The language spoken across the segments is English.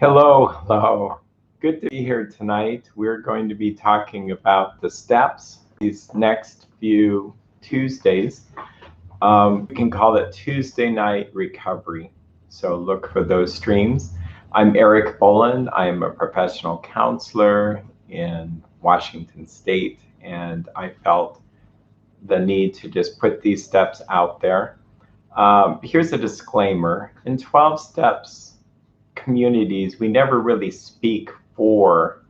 Hello, hello. Good to be here tonight. We're going to be talking about the steps these next few Tuesdays. We can call it Tuesday night recovery. So look for those streams. I'm Erik Bohlin. I'm a professional counselor in Washington State, and I felt the need to just put these steps out there. Here's a disclaimer. In 12 steps, communities, we never really speak for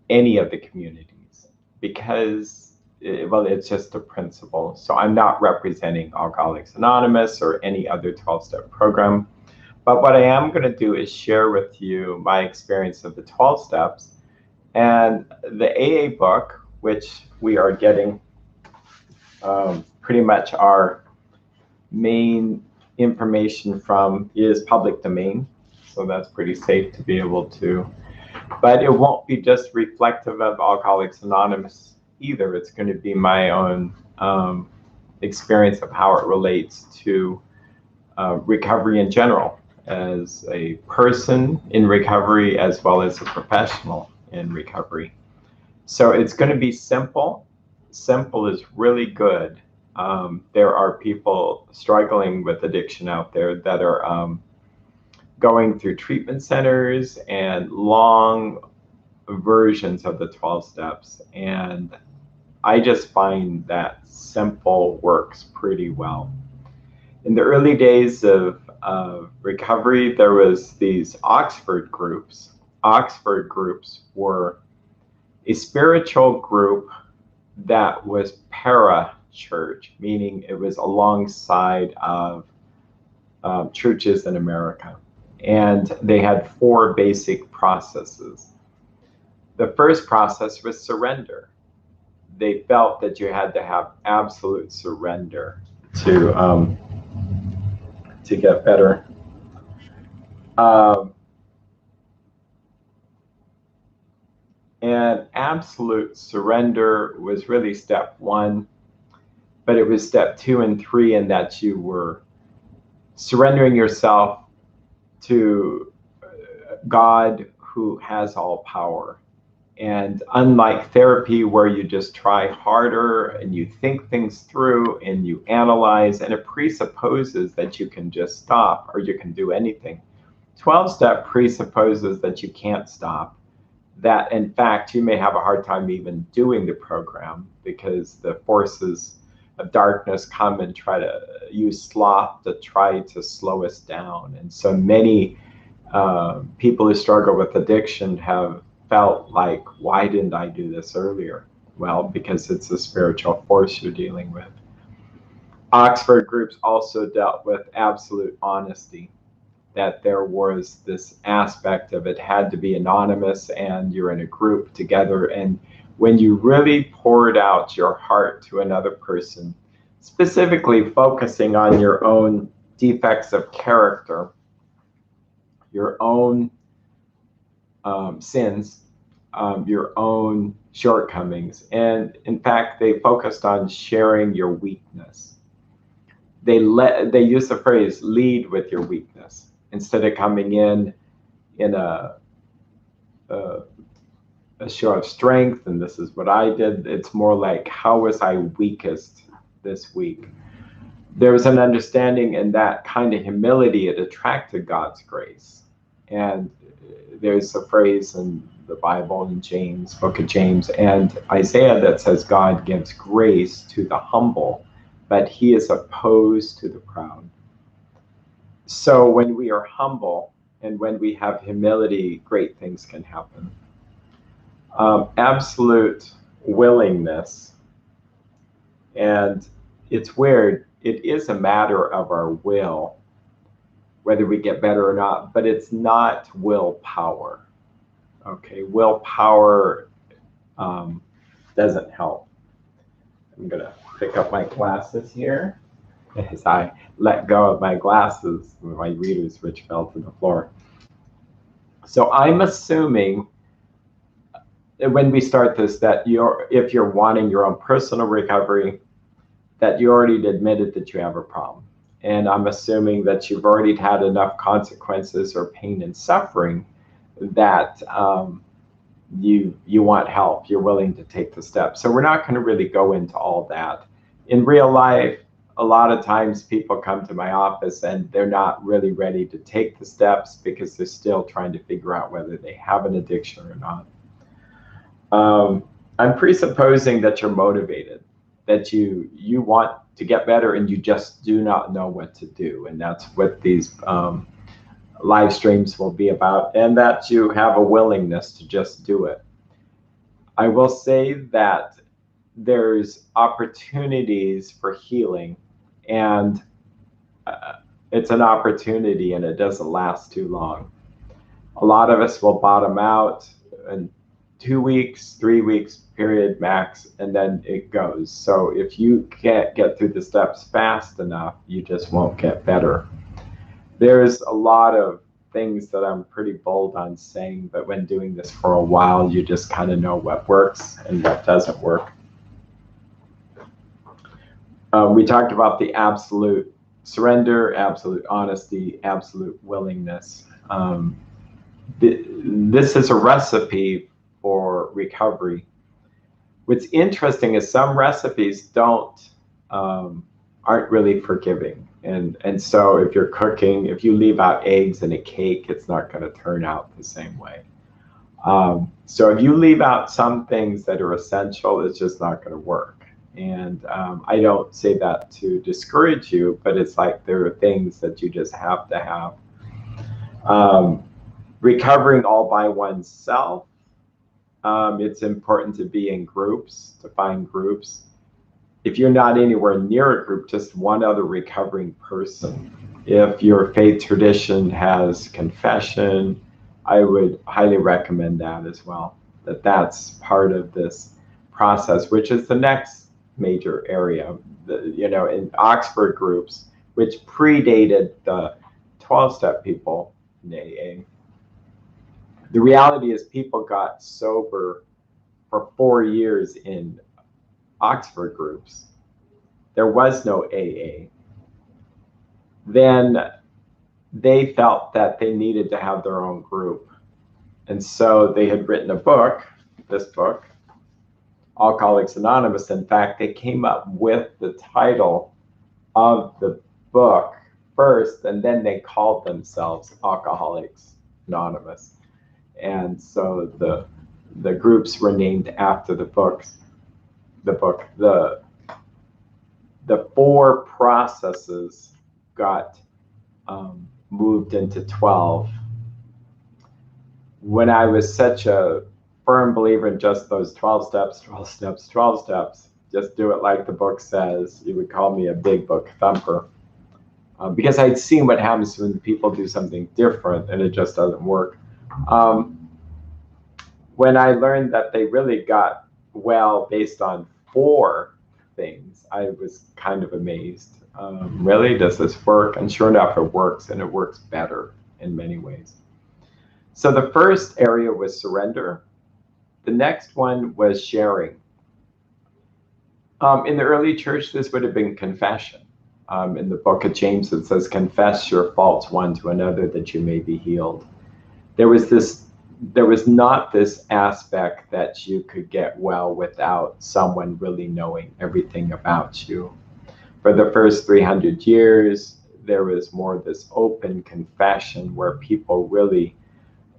any of the communities because, it's just a principle. So I'm not representing Alcoholics Anonymous or any other 12-step program. But what I am going to do is share with you my experience of the 12 steps and the AA book, which we are getting pretty much our main information from is public domain. So that's pretty safe to be able to, but it won't be just reflective of Alcoholics Anonymous either. It's going to be my own experience of how it relates to recovery in general, as a person in recovery as well as a professional in recovery. So it's going to be simple. Simple is really good. There are people struggling with addiction out there that are going through treatment centers and long versions of the 12 steps. And I just find that simple works pretty well. In the early days of recovery, there was these Oxford groups. Oxford groups were a spiritual group that was para-church, meaning it was alongside of churches in America. And they had 4 basic processes. The first process was surrender. They felt that you had to have absolute surrender to get better. And absolute surrender was really step 1, but it was step 2 and 3 in that you were surrendering yourself to God who has all power. And unlike therapy where you just try harder and you think things through and you analyze, and it presupposes that you can just stop or you can do anything. 12-step presupposes that you can't stop, that in fact you may have a hard time even doing the program because the forces of darkness come and try to use sloth to try to slow us down. And so many people who struggle with addiction have felt like, why didn't I do this earlier? Well, because it's a spiritual force you're dealing with. Oxford groups also dealt with absolute honesty, that there was this aspect of it had to be anonymous and you're in a group together. And when you really poured out your heart to another person, specifically focusing on your own defects of character, your own sins, your own shortcomings. And in fact, they focused on sharing your weakness. They use the phrase, lead with your weakness, instead of coming in a show of strength, and this is what I did. It's more like, how was I weakest this week? There was an understanding in that kind of humility, it attracted God's grace. And there's a phrase in the Bible in James, book of James and Isaiah that says God gives grace to the humble, but he is opposed to the proud. So when we are humble and when we have humility, great things can happen. Absolute willingness, and it's weird, it is a matter of our will, whether we get better or not, but it's not willpower. Okay, willpower doesn't help. I'm gonna pick up my glasses here as I let go of my glasses, my readers, which fell to the floor. So I'm assuming that when we start this, that if you're wanting your own personal recovery, that you already admitted that you have a problem. And I'm assuming that you've already had enough consequences or pain and suffering that you want help, you're willing to take the steps. So we're not going to really go into all that. In real life, a lot of times people come to my office and they're not really ready to take the steps because they're still trying to figure out whether they have an addiction or not. I'm presupposing that you're motivated, that you want to get better and you just do not know what to do. And that's what these live streams will be about, and that you have a willingness to just do it. I will say that there's opportunities for healing, and it's an opportunity and it doesn't last too long. A lot of us will bottom out in 2 weeks, 3 weeks period max, and then it goes. So if you can't get through the steps fast enough, you just won't get better. There's a lot of things that I'm pretty bold on saying, but when doing this for a while, you just kind of know what works and what doesn't work. We talked about the absolute surrender, absolute honesty, absolute willingness. This is a recipe for recovery. What's interesting is some recipes aren't really forgiving. And so if you're cooking, if you leave out eggs in a cake, it's not going to turn out the same way. So if you leave out some things that are essential, it's just not going to work. And I don't say that to discourage you, but it's like there are things that you just have to have. Recovering all by oneself, it's important to be in groups, to find groups. If you're not anywhere near a group, just one other recovering person. If your faith tradition has confession, I would highly recommend that as well. That's part of this process, which is the next major area. In Oxford groups, which predated the 12-step people in AA. The reality is people got sober for 4 years in Oxford groups. There was no AA. Then they felt that they needed to have their own group. And so they had written a book, this book, Alcoholics Anonymous. In fact, they came up with the title of the book first, and then they called themselves Alcoholics Anonymous. And so the groups were named after the book. The 4 processes got moved into 12. When I was such a firm believer in just those 12 steps, 12 steps, 12 steps, just do it like the book says, you would call me a big book thumper. Because I'd seen what happens when people do something different and it just doesn't work. When I learned that they really got well based on 4 things, I was kind of amazed. Really, does this work? And sure enough, it works, and it works better in many ways. So the first area was surrender. The next one was sharing. In the early church, this would have been confession. In the book of James, it says, confess your faults one to another that you may be healed. There was not this aspect that you could get well without someone really knowing everything about you. For the first 300 years, there was more this open confession where people really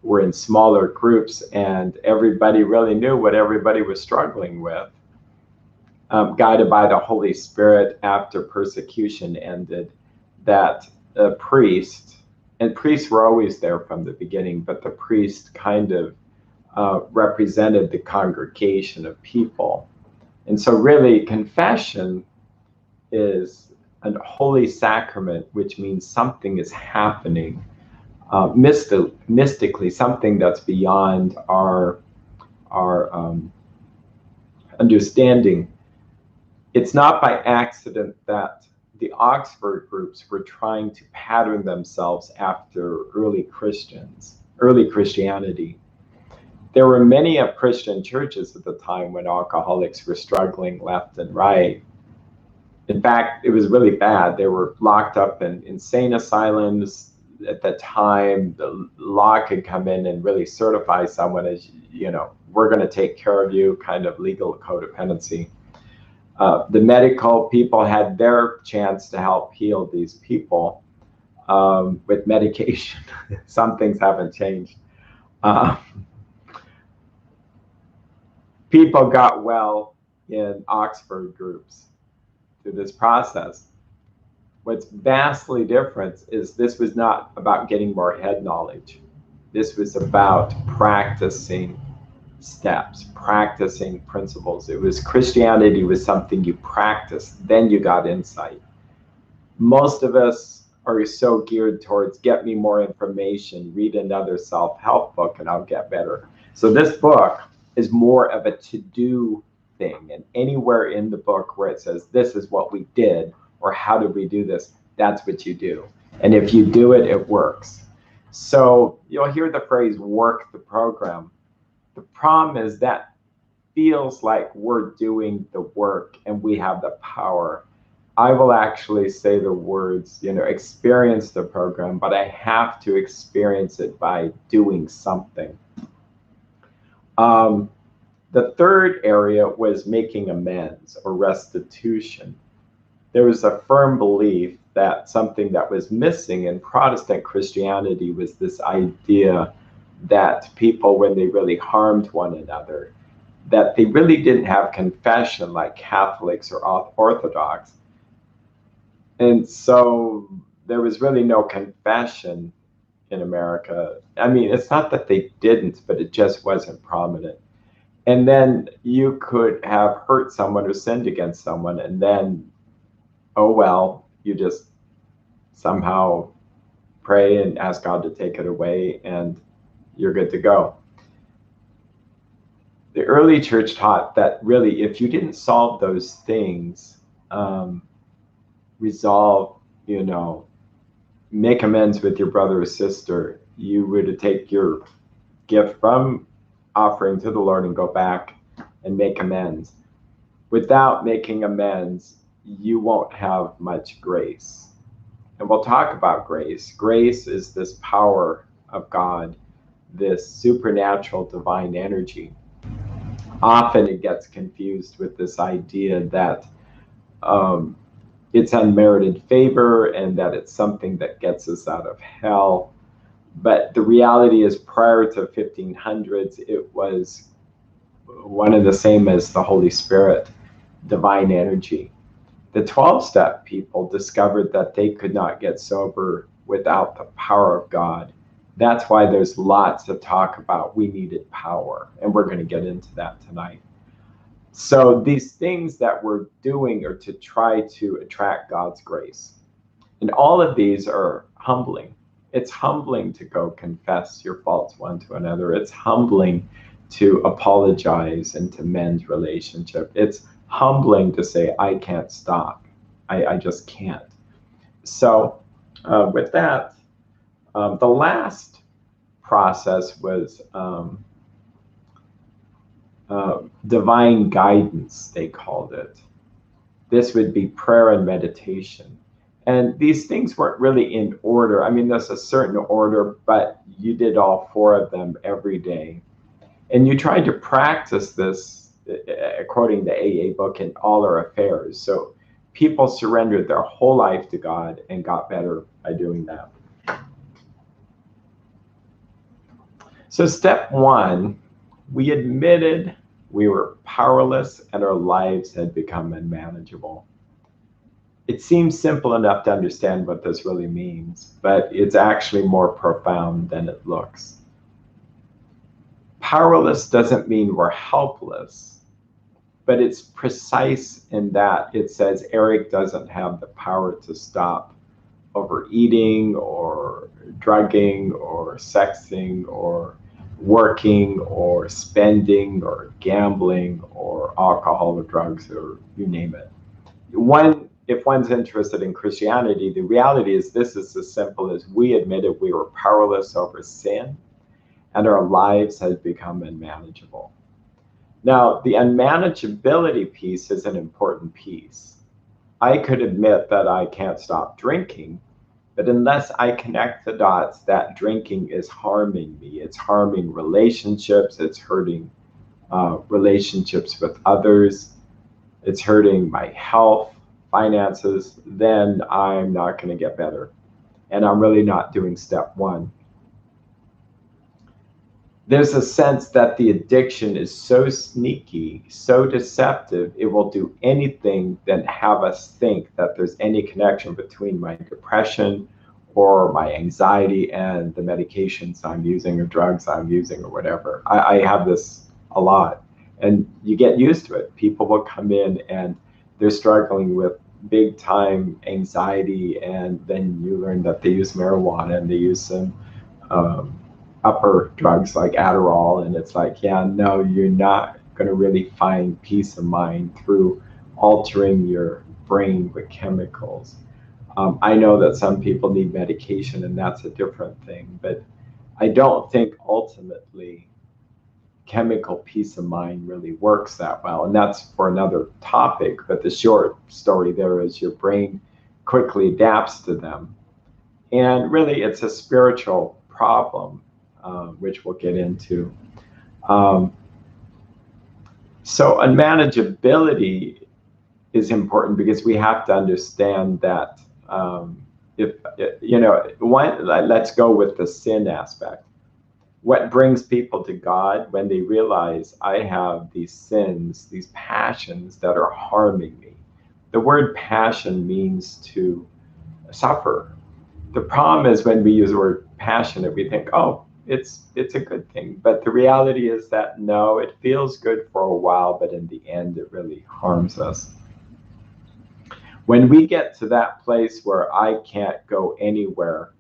were in smaller groups and everybody really knew what everybody was struggling with. Guided by the Holy Spirit after persecution ended, that a priest, and priests were always there from the beginning, but the priest kind of represented the congregation of people. And so really confession is a holy sacrament, which means something is happening mystically, something that's beyond our understanding. It's not by accident that the Oxford groups were trying to pattern themselves after early Christianity. There were many Christian churches at the time when alcoholics were struggling left and right. In fact, it was really bad. They were locked up in insane asylums. at the time, the law could come in and really certify someone as, we're going to take care of you, kind of legal codependency. The medical people had their chance to help heal these people with medication. Some things haven't changed. People got well in Oxford groups through this process. What's vastly different is this was not about getting more head knowledge. This was about practicing steps, practicing principles. It was Christianity was something you practiced, then you got insight. Most of us are so geared towards get me more information, read another self-help book and I'll get better. So this book is more of a to-do thing, and anywhere in the book where it says this is what we did or how did we do this, that's what you do. And if you do it, it works. So you'll hear the phrase work the program. The problem is that feels like we're doing the work and we have the power. I will actually say the words, experience the program, but I have to experience it by doing something. The third area was making amends or restitution. There was a firm belief that something that was missing in Protestant Christianity was this idea that people, when they really harmed one another, that they really didn't have confession like Catholics or Orthodox. And so there was really no confession in America. I mean, it's not that they didn't, but it just wasn't prominent. And then you could have hurt someone or sinned against someone, and then, oh well, you just somehow pray and ask God to take it away, and you're good to go. The early church taught that really, if you didn't solve those things, resolve, make amends with your brother or sister, you were to take your gift from offering to the Lord and go back and make amends. Without making amends, you won't have much grace. And we'll talk about grace. Grace is this power of God, this supernatural divine energy. Often it gets confused with this idea that it's unmerited favor and that it's something that gets us out of hell. But the reality is, prior to 1500s, it was one and the same as the Holy Spirit, divine energy. The 12-step people discovered that they could not get sober without the power of God. That's why there's lots to talk about. We needed power, and we're going to get into that tonight. So these things that we're doing are to try to attract God's grace. And all of these are humbling. It's humbling to go confess your faults one to another. It's humbling to apologize and to mend relationship. It's humbling to say, I can't stop. I just can't. So with that, the last process was divine guidance, they called it. This would be prayer and meditation. And these things weren't really in order. I mean, there's a certain order, but you did all four of them every day. And you tried to practice this, according to the AA book, in all our affairs. So people surrendered their whole life to God and got better by doing that. So step one, we admitted we were powerless and our lives had become unmanageable. It seems simple enough to understand what this really means, but it's actually more profound than it looks. Powerless doesn't mean we're helpless, but it's precise in that it says Erik doesn't have the power to stop overeating or drugging or sexing or working or spending or gambling or alcohol or drugs or you name it. If one's interested in Christianity, the reality is this is as simple as we admitted we were powerless over sin and our lives had become unmanageable. Now, the unmanageability piece is an important piece. I could admit that I can't stop drinking, But unless I connect the dots that drinking is harming me, it's harming relationships, it's hurting relationships with others, it's hurting my health, finances, then I'm not going to get better. And I'm really not doing step one. There's a sense that the addiction is so sneaky, so deceptive, it will do anything than have us think that there's any connection between my depression or my anxiety and the medications I'm using or drugs I'm using or whatever. I have this a lot. And you get used to it. People will come in and they're struggling with big time anxiety, and then you learn that they use marijuana and they use some upper drugs like Adderall, and it's like, yeah, no, you're not going to really find peace of mind through altering your brain with chemicals. I know that some people need medication, and that's a different thing, but I don't think ultimately chemical peace of mind really works that well, and that's for another topic. But the short story there is your brain quickly adapts to them, and really it's a spiritual problem, which we'll get into. So unmanageability is important because we have to understand that if you know, let's go with the sin aspect. What brings people to God when they realize I have these sins, these passions that are harming me. The word passion means to suffer. The problem is when we use the word passionate, we think, oh, it's a good thing. But the reality is that no, it feels good for a while, but in the end, it really harms us. When we get to that place where I can't go anywhere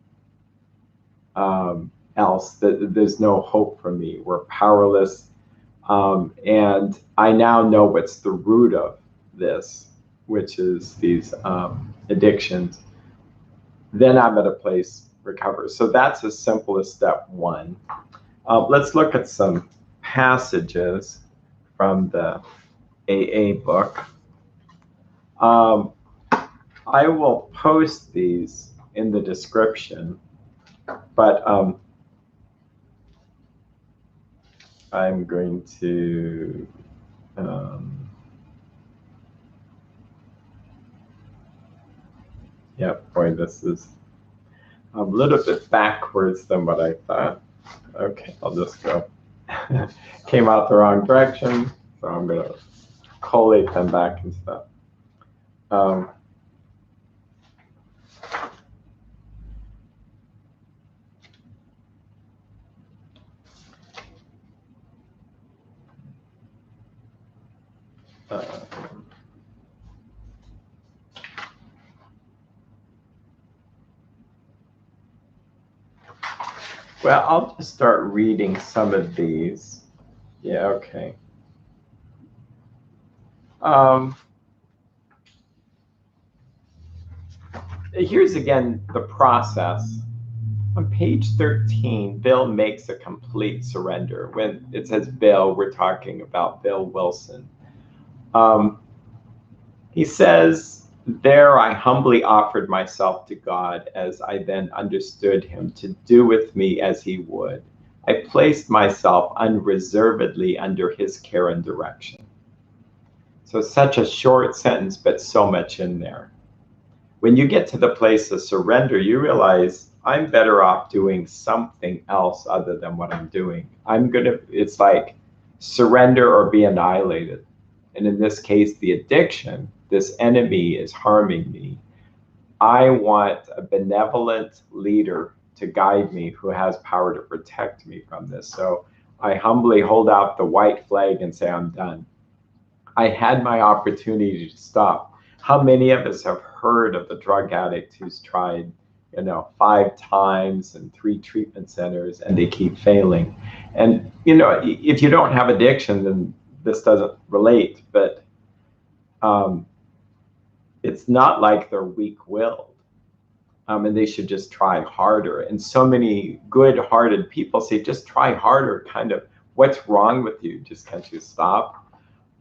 else, there's no hope for me, we're powerless, and I now know what's the root of this, which is these addictions, then I'm at a place recover. So that's as simple as step one. Let's look at some passages from the AA book. I will post these in the description, but I'm going to yeah, boy, this is a little bit backwards than what I thought. Okay, I'll just go. Came out the wrong direction, so I'm going to collate them back and stuff. Well, I'll just start reading some of these. Yeah, okay. Here's again the process. On page 13, Bill makes a complete surrender. When it says Bill, we're talking about Bill Wilson. He says, there I humbly offered myself to God as I then understood him to do with me as he would. I placed myself unreservedly under his care and direction. So such a short sentence, but so much in there. When you get to the place of surrender, you realize I'm better off doing something else other than what I'm doing. It's like surrender or be annihilated. And in this case, the addiction, this enemy is harming me. I want a benevolent leader to guide me who has power to protect me from this. So I humbly hold out the white flag and say, I'm done. I had my opportunity to stop. How many of us have heard of the drug addict who's tried, 5 times and 3 treatment centers and they keep failing? And, if you don't have addiction, then this doesn't relate, but it's not like they're weak-willed. And they should just try harder. And so many good-hearted people say, just try harder, kind of, what's wrong with you? Just can't you stop?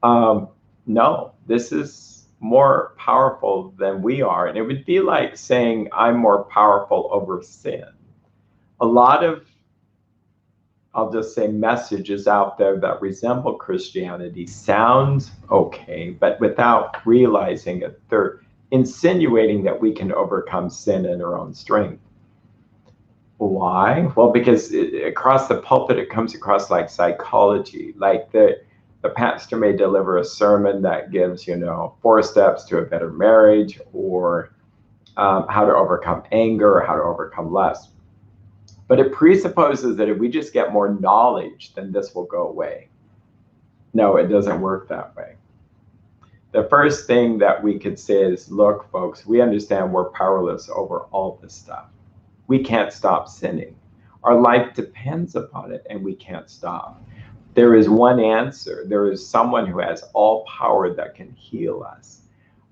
No, this is more powerful than we are. And it would be like saying, I'm more powerful over sin. A lot of, I'll just say, messages out there that resemble Christianity sound okay, but without realizing it, they're insinuating that we can overcome sin in our own strength. Why? Well, because across the pulpit, it comes across like psychology, like the pastor may deliver a sermon that gives, 4 steps to a better marriage, or how to overcome anger, or how to overcome lust. But it presupposes that if we just get more knowledge, then this will go away. No, it doesn't work that way. The first thing that we could say is, look, folks, we understand we're powerless over all this stuff. We can't stop sinning. Our life depends upon it, and we can't stop. There is one answer. There is someone who has all power that can heal us.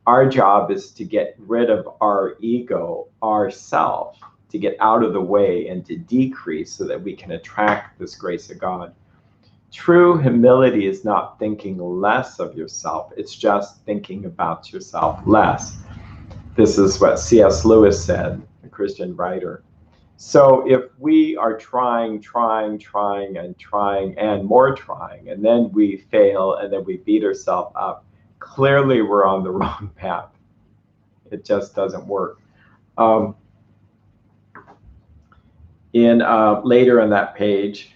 Our job is to get rid of our ego, ourself, to get out of the way and to decrease so that we can attract this grace of God. True humility is not thinking less of yourself. It's just thinking about yourself less. This is what C.S. Lewis said, a Christian writer. So if we are trying, and more trying, and then we fail, and then we beat ourselves up, clearly we're on the wrong path. It just doesn't work. Later in that page,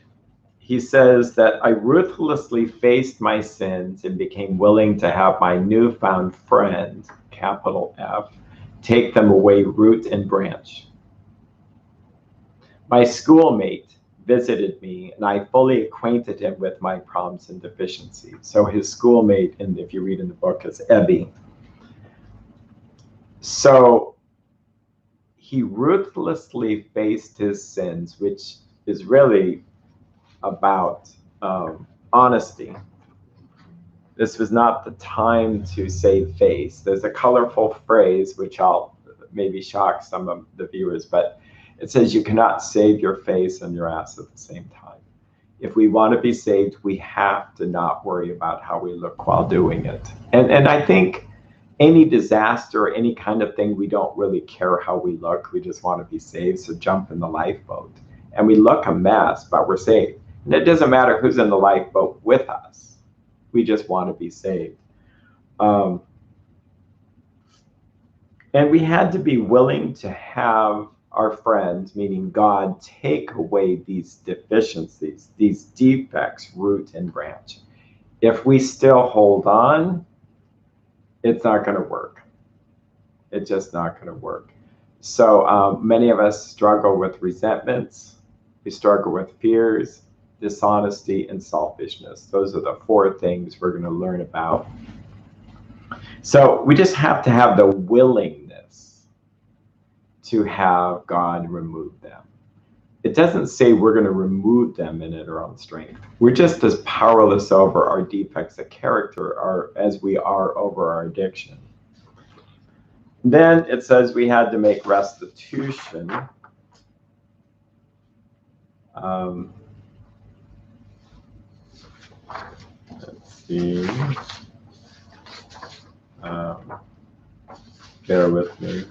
he says that I ruthlessly faced my sins and became willing to have my newfound friend, capital F, take them away root and branch. My schoolmate visited me, and I fully acquainted him with my problems and deficiencies. So his schoolmate, and if you read in the book, is Ebby. So he ruthlessly faced his sins, which is really about honesty. This was not the time to save face. There's a colorful phrase, which I'll maybe shock some of the viewers, but it says you cannot save your face and your ass at the same time. If we want to be saved, we have to not worry about how we look while doing it. And I think any disaster, any kind of thing, we don't really care how we look. We just want to be saved. So jump in the lifeboat. And we look a mess, but we're saved. And it doesn't matter who's in the lifeboat with us. We just want to be saved. And we had to be willing to have our friends, meaning God, take away these deficiencies, these defects, root and branch. If we still hold on, it's not going to work. It's just not going to work. So many of us struggle with resentments. We struggle with fears, dishonesty, and selfishness. Those are the 4 things we're going to learn about. So we just have to have the willingness to have God remove them. It doesn't say we're going to remove them in our own strength. We're just as powerless over our defects of character as we are over our addiction. Then it says we had to make restitution. Let's see. Bear with me.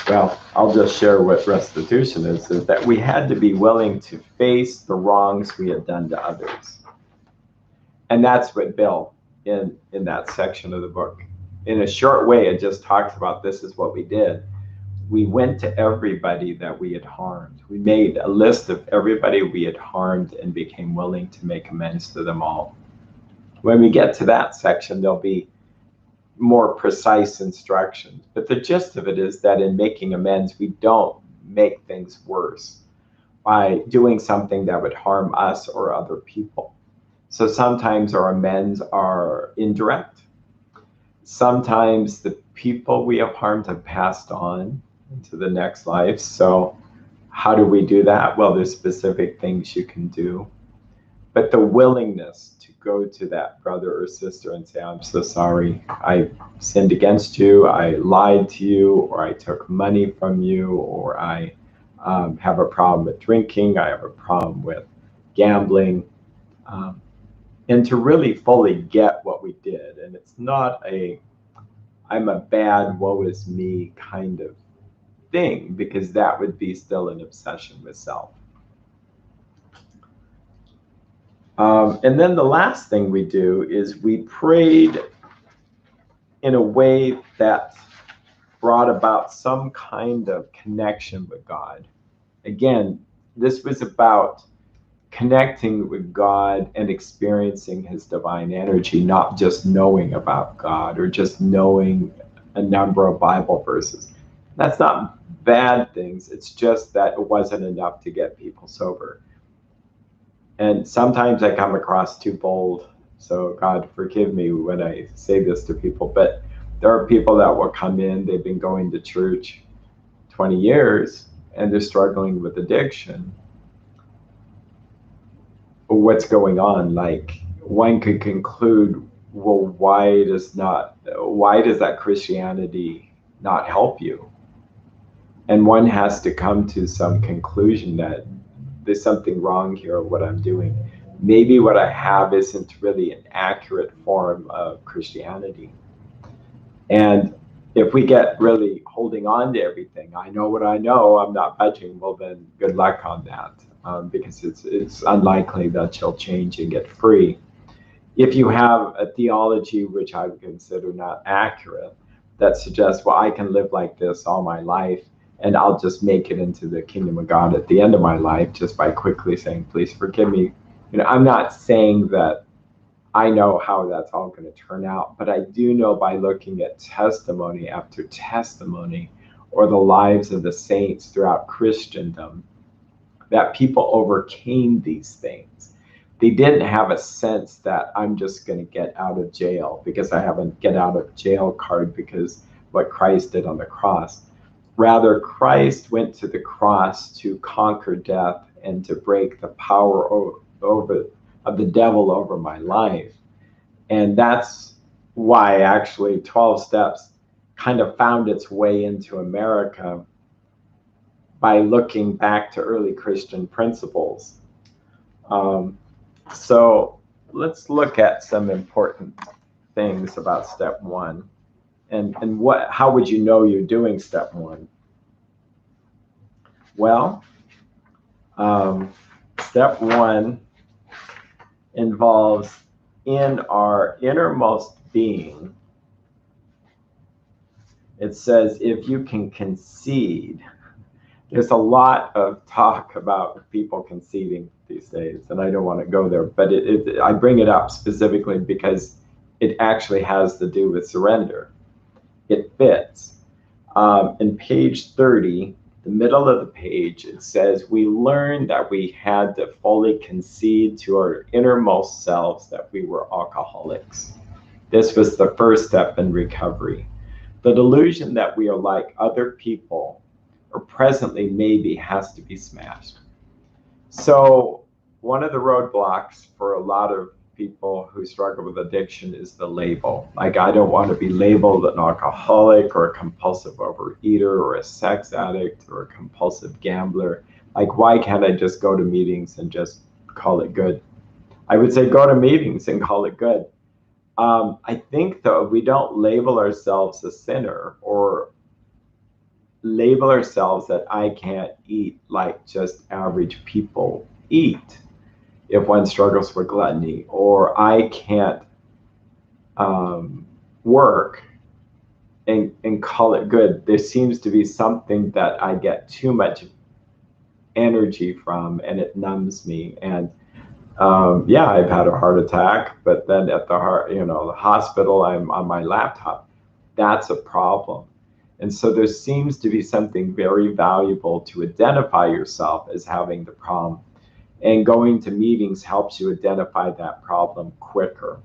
Well, I'll just share what restitution is that we had to be willing to face the wrongs we had done to others. And that's what Bill, in that section of the book, in a short way, it just talks about this is what we did. We went to everybody that we had harmed. We made a list of everybody we had harmed and became willing to make amends to them all. When we get to that section, there'll be more precise instructions. But the gist of it is that in making amends, we don't make things worse by doing something that would harm us or other people. So sometimes our amends are indirect. Sometimes the people we have harmed have passed on into the next life. So how do we do that? Well, there's specific things you can do. But the willingness to go to that brother or sister and say, I'm so sorry, I sinned against you, I lied to you, or I took money from you, or I have a problem with drinking, I have a problem with gambling. and to really fully get what we did. And it's not a I'm a bad, woe is me kind of thing, because that would be still an obsession with self. And then the last thing we do is we prayed in a way that brought about some kind of connection with God. Again, this was about connecting with God and experiencing his divine energy, not just knowing about God or just knowing a number of Bible verses. That's not bad things. It's just that it wasn't enough to get people sober. And sometimes I come across too bold. So God forgive me when I say this to people, but there are people that will come in, they've been going to church 20 years and they're struggling with addiction. What's going on? Like, one could conclude, well, why does that Christianity not help you? And one has to come to some conclusion that there's something wrong here with what I'm doing. Maybe what I have isn't really an accurate form of Christianity. And if we get really holding on to everything, I know what I know, I'm not budging, well then good luck on that, because it's unlikely that you'll change and get free. If you have a theology which I would consider not accurate, that suggests, well, I can live like this all my life and I'll just make it into the kingdom of God at the end of my life just by quickly saying, please forgive me. I'm not saying that I know how that's all going to turn out, but I do know by looking at testimony after testimony, or the lives of the saints throughout Christendom, that people overcame these things. They didn't have a sense that I'm just going to get out of jail because I have a get out of jail card because what Christ did on the cross. Rather, Christ went to the cross to conquer death and to break the power of the devil over my life. And that's why actually 12 Steps kind of found its way into America by looking back to early Christian principles. So let's look at some important things about step one. And how would you know you're doing step one? Well, step one involves in our innermost being. It says, if you can concede. There's a lot of talk about people conceding these days, and I don't want to go there, but I bring it up specifically because it actually has to do with surrender. It fits. In page 30, the middle of the page, it says, we learned that we had to fully concede to our innermost selves that we were alcoholics. This was the first step in recovery. The delusion that we are like other people, or presently maybe, has to be smashed. So one of the roadblocks for a lot of people who struggle with addiction is the label. Like, I don't want to be labeled an alcoholic or a compulsive overeater or a sex addict or a compulsive gambler. Like, why can't I just go to meetings and just call it good? I would say go to meetings and call it good. I think, though, we don't label ourselves a sinner or label ourselves that I can't eat like just average people eat if one struggles with gluttony, or I can't work and call it good. There seems to be something that I get too much energy from and it numbs me. And yeah, I've had a heart attack, but then at the hospital, I'm on my laptop. That's a problem. And so there seems to be something very valuable to identify yourself as having the problem. And going to meetings helps you identify that problem quicker.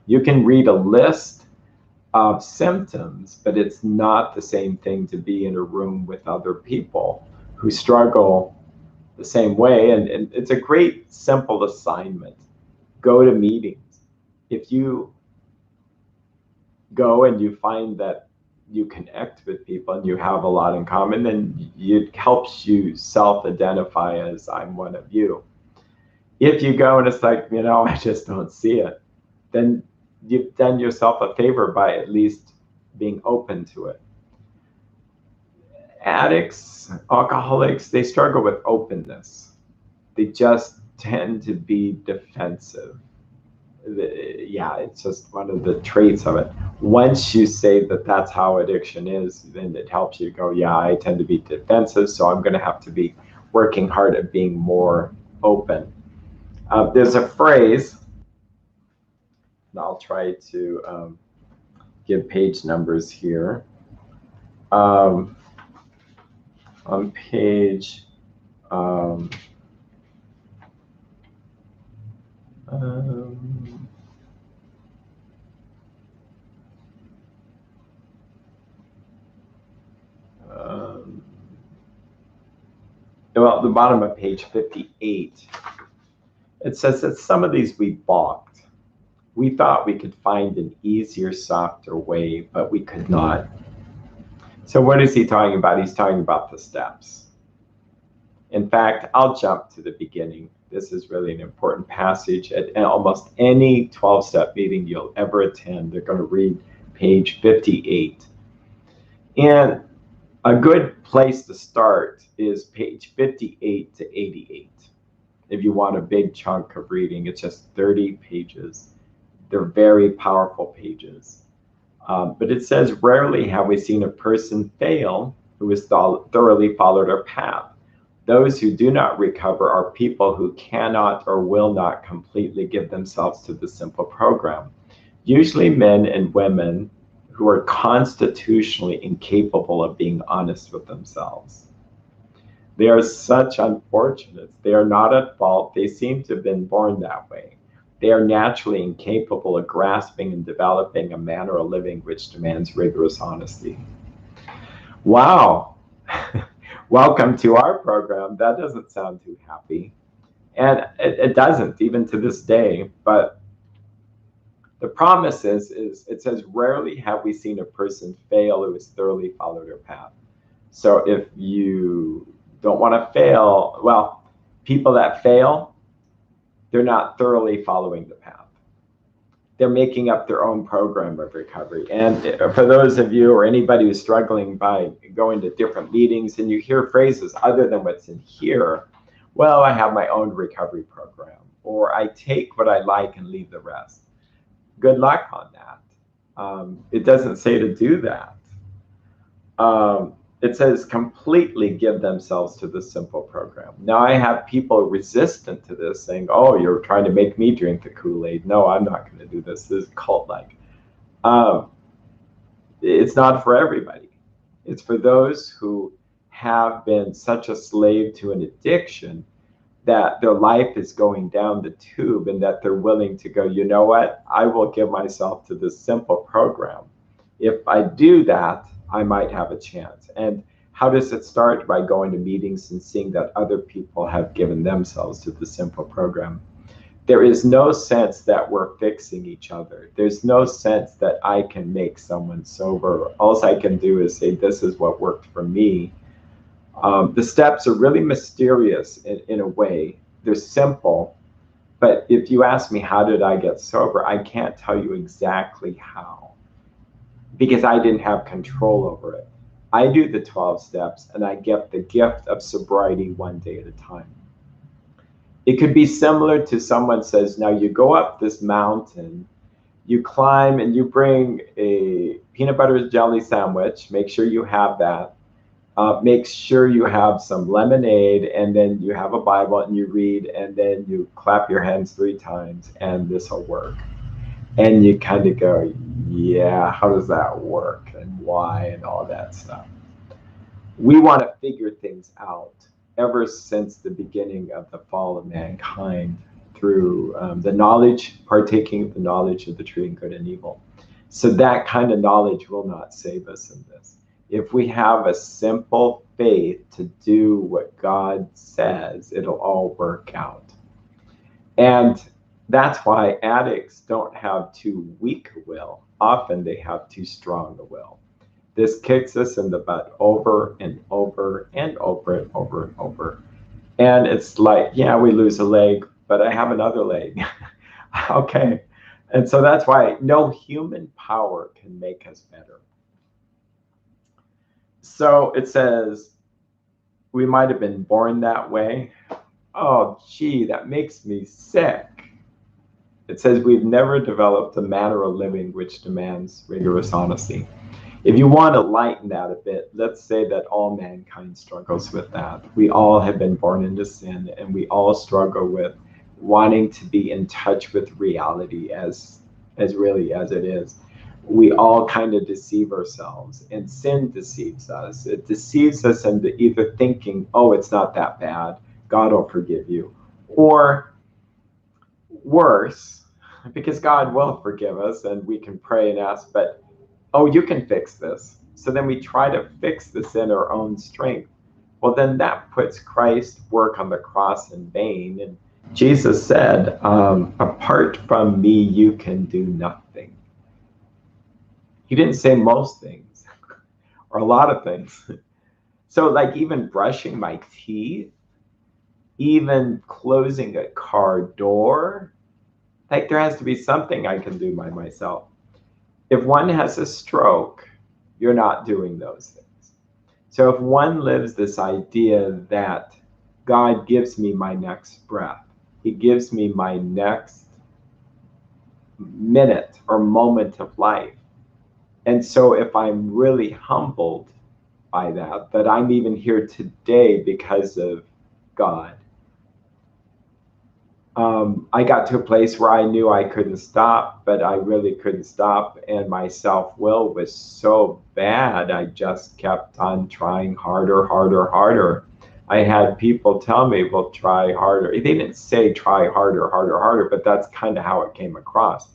You can read a list of symptoms, but it's not the same thing to be in a room with other people who struggle the same way. And it's a great, simple assignment. Go to meetings. If you go and you find that you connect with people and you have a lot in common, then it helps you self-identify as I'm one of you. If you go and it's like, I just don't see it, then you've done yourself a favor by at least being open to it. Addicts, alcoholics, they struggle with openness. They just tend to be defensive. Yeah, it's just one of the traits of it. Once you say that that's how addiction is, then it helps you go, yeah, I tend to be defensive, so I'm going to have to be working hard at being more open. There's a phrase, and I'll try to give page numbers here. On page well, the bottom of page 58, it says that some of these we balked. We thought we could find an easier, softer way, but we could not. So what is he talking about? He's talking about the steps. In fact, I'll jump to the beginning. This is really an important passage. At almost any 12-step meeting you'll ever attend, they're going to read page 58. And a good place to start is page 58 to 88. If you want a big chunk of reading, it's just 30 pages. They're very powerful pages. But it says, rarely have we seen a person fail who has thoroughly followed our path. Those who do not recover are people who cannot or will not completely give themselves to the simple program. Usually men and women who are constitutionally incapable of being honest with themselves. They are such unfortunates. They are not at fault. They seem to have been born that way. They are naturally incapable of grasping and developing a manner of living which demands rigorous honesty. Wow. Welcome to our program. That doesn't sound too happy. And it doesn't, even to this day. But the promise is it says, rarely have we seen a person fail who has thoroughly followed their path. So if you don't want to fail, well, people that fail, they're not thoroughly following the path. They're making up their own program of recovery. And for those of you or anybody who's struggling by going to different meetings and you hear phrases other than what's in here, well, I have my own recovery program, or I take what I like and leave the rest. Good luck on that. It doesn't say to do that. It says completely give themselves to the simple program. Now I have people resistant to this saying, oh, you're trying to make me drink the Kool-Aid. No, I'm not going to do this. This is cult-like. It's not for everybody. It's for those who have been such a slave to an addiction that their life is going down the tube and that they're willing to go, you know what? I will give myself to this simple program. If I do that, I might have a chance. And how does it start? By going to meetings and seeing that other people have given themselves to the simple program. There is no sense that we're fixing each other. There's no sense that I can make someone sober. All I can do is say, this is what worked for me. The steps are really mysterious in a way. They're simple. But if you ask me, how did I get sober? I can't tell you exactly how, because I didn't have control over it. I do the 12 steps and I get the gift of sobriety one day at a time. It could be similar to someone says, now you go up this mountain, you climb and you bring a peanut butter jelly sandwich, make sure you have that. Make sure you have some lemonade, and then you have a Bible and you read, and then you clap your hands 3 times and this will work. And you kind of go, yeah, how does that work and why and all that stuff. We want to figure things out ever since the beginning of the fall of mankind through the knowledge, partaking of the knowledge of the tree and good and evil. So that kind of knowledge will not save us in this. If we have a simple faith to do what God says, it'll all work out. And that's why addicts don't have too weak a will. Often they have too strong a will. This kicks us in the butt over and over and over and over and over. And it's like, yeah, we lose a leg. but I have another leg. Okay. And so that's why no human power can make us better. So it says, we might have been born that way. Oh, gee, that makes me sick. It says we've never developed a manner of living which demands rigorous honesty. If you want to lighten that a bit, let's say that all mankind struggles with that. We all have been born into sin, and we all struggle with wanting to be in touch with reality as really as it is. We all kind of deceive ourselves, and sin deceives us. It deceives us into either thinking, oh, it's not that bad, God will forgive you, or worse, because God will forgive us and we can pray and ask, but oh, you can fix this. So then we try to fix this in our own strength. Well, then that puts Christ's work on the cross in vain. And Jesus said, apart from me, you can do nothing. He didn't say most things or a lot of things. So like even brushing my teeth, even closing a car door, like there has to be something I can do by myself. If one has a stroke, you're not doing those things. So if one lives this idea that God gives me my next breath, he gives me my next minute or moment of life. And so if I'm really humbled by that I'm even here today because of God, I got to a place where I knew I couldn't stop, but I really couldn't stop. And my self-will was so bad. I just kept on trying harder. I had people tell me, well, try harder. They didn't say try harder, but that's kind of how it came across.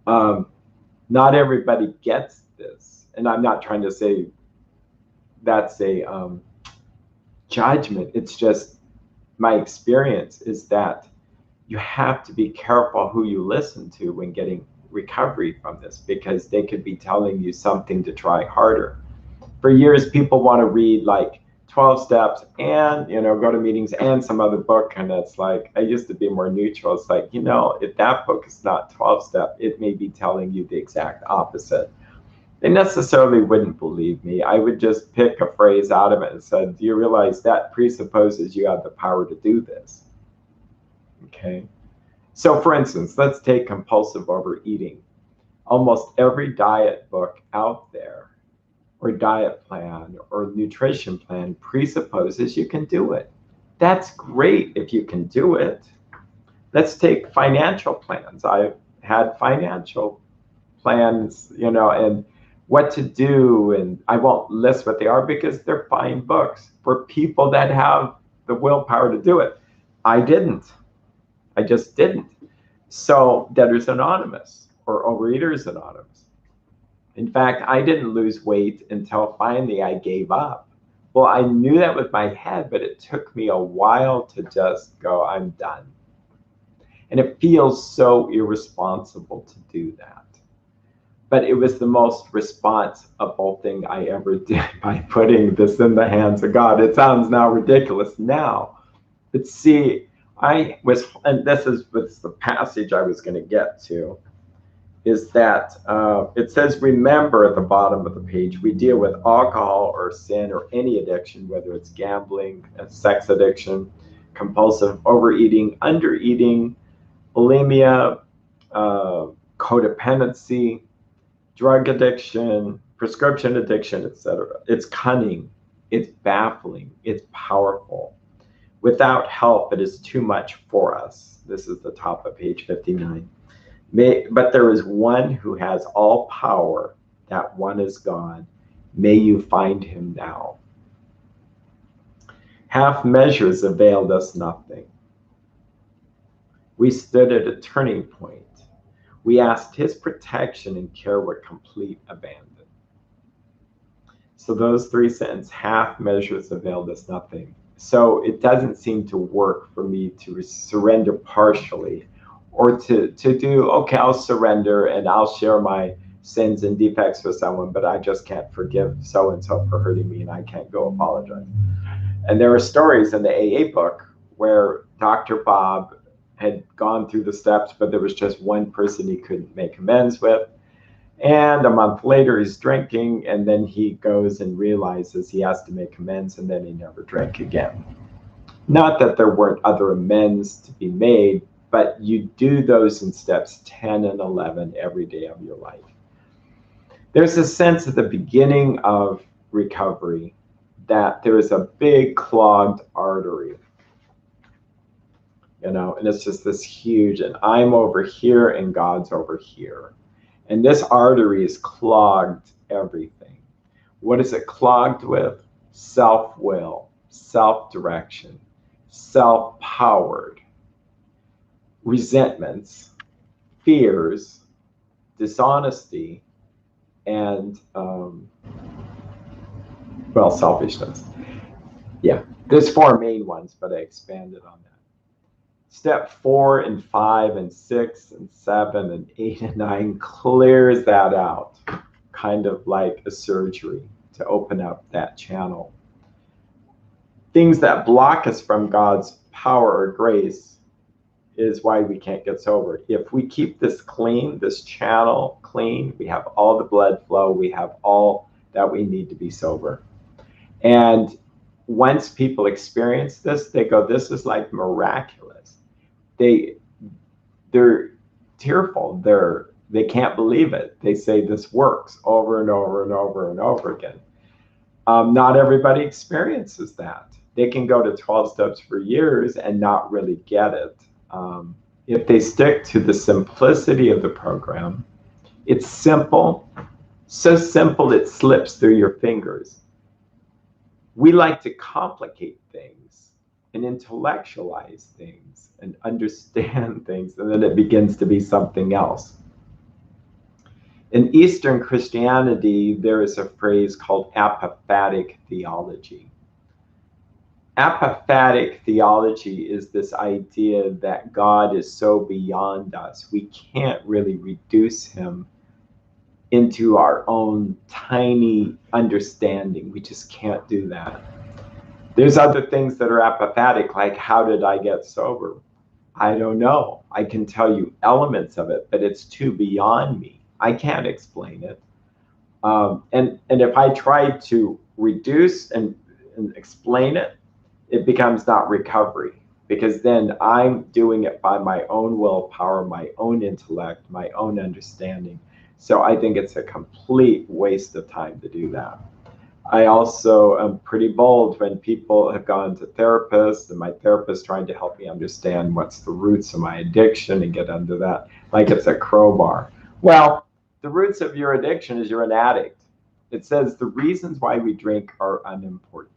Not everybody gets this. And I'm not trying to say that's a judgment. It's just, my experience is that you have to be careful who you listen to when getting recovery from this, because they could be telling you something to try harder. For years, people want to read like 12 steps and, go to meetings and some other book. And it's like, I used to be more neutral. It's like, if that book is not 12 step, it may be telling you the exact opposite. They necessarily wouldn't believe me. I would just pick a phrase out of it and said, do you realize that presupposes you have the power to do this? Okay. So for instance, let's take compulsive overeating. Almost every diet book out there, or diet plan or nutrition plan, presupposes you can do it. That's great if you can do it. Let's take financial plans. I've had financial plans, and what to do, and I won't list what they are because they're fine books for people that have the willpower to do it. I didn't. I just didn't. So Debtors Anonymous or Overeaters Anonymous. In fact, I didn't lose weight until finally I gave up. Well, I knew that with my head, but it took me a while to just go, I'm done. And it feels so irresponsible to do that. But it was the most responsible thing I ever did by putting this in the hands of God. It sounds now ridiculous now. But see, and this is the passage I was going to get to, is that it says, remember at the bottom of the page, we deal with alcohol or sin or any addiction, whether it's gambling, sex addiction, compulsive overeating, undereating, bulimia, codependency, drug addiction, prescription addiction, etc. It's cunning, it's baffling, it's powerful. Without help, it is too much for us. This is the top of page 59. But there is one who has all power, that one is God. May you find him now. Half measures availed us nothing. We stood at a turning point. We asked his protection and care with complete abandon. So those three sentences, half measures availed us nothing. So it doesn't seem to work for me to surrender partially, or to do, okay, I'll surrender and I'll share my sins and defects with someone, but I just can't forgive so-and-so for hurting me and I can't go apologize. And there are stories in the AA book where Dr. Bob had gone through the steps, but there was just one person he couldn't make amends with. And a month later, he's drinking, and then he goes and realizes he has to make amends, and then he never drank again. Not that there weren't other amends to be made, but you do those in steps 10 and 11 every day of your life. There's a sense at the beginning of recovery that there is a big clogged artery, and it's just this huge, and I'm over here and God's over here. And this artery is clogged everything. What is it clogged with? Self-will, self-direction, self-powered, resentments, fears, dishonesty, and, selfishness. Yeah, there's 4 main ones, but I expanded on that. Step 4 and 5 and 6 and 7 and 8 and 9 clears that out, kind of like a surgery to open up that channel. Things that block us from God's power or grace is why we can't get sober. If we keep this clean, this channel clean, we have all the blood flow, we have all that we need to be sober. And once people experience this, they go, this is like miraculous. They're tearful. They can't believe it. They say this works over and over and over and over again. Not everybody experiences that. They can go to 12 steps for years and not really get it. If they stick to the simplicity of the program, it's simple, so simple it slips through your fingers. We like to complicate things and intellectualize things and understand things, and then it begins to be something else. In Eastern Christianity, there is a phrase called apophatic theology. Apophatic theology is this idea that God is so beyond us, we can't really reduce him into our own tiny understanding. We just can't do that. There's other things that are apophatic, like how did I get sober? I don't know. I can tell you elements of it, but it's too beyond me. I can't explain it. And if I try to reduce and explain it, it becomes not recovery, because then I'm doing it by my own willpower, my own intellect, my own understanding. So I think it's a complete waste of time to do that. I also am pretty bold when people have gone to therapists and my therapist trying to help me understand what's the roots of my addiction and get under that, like it's a crowbar. Well, the roots of your addiction is you're an addict. It says the reasons why we drink are unimportant.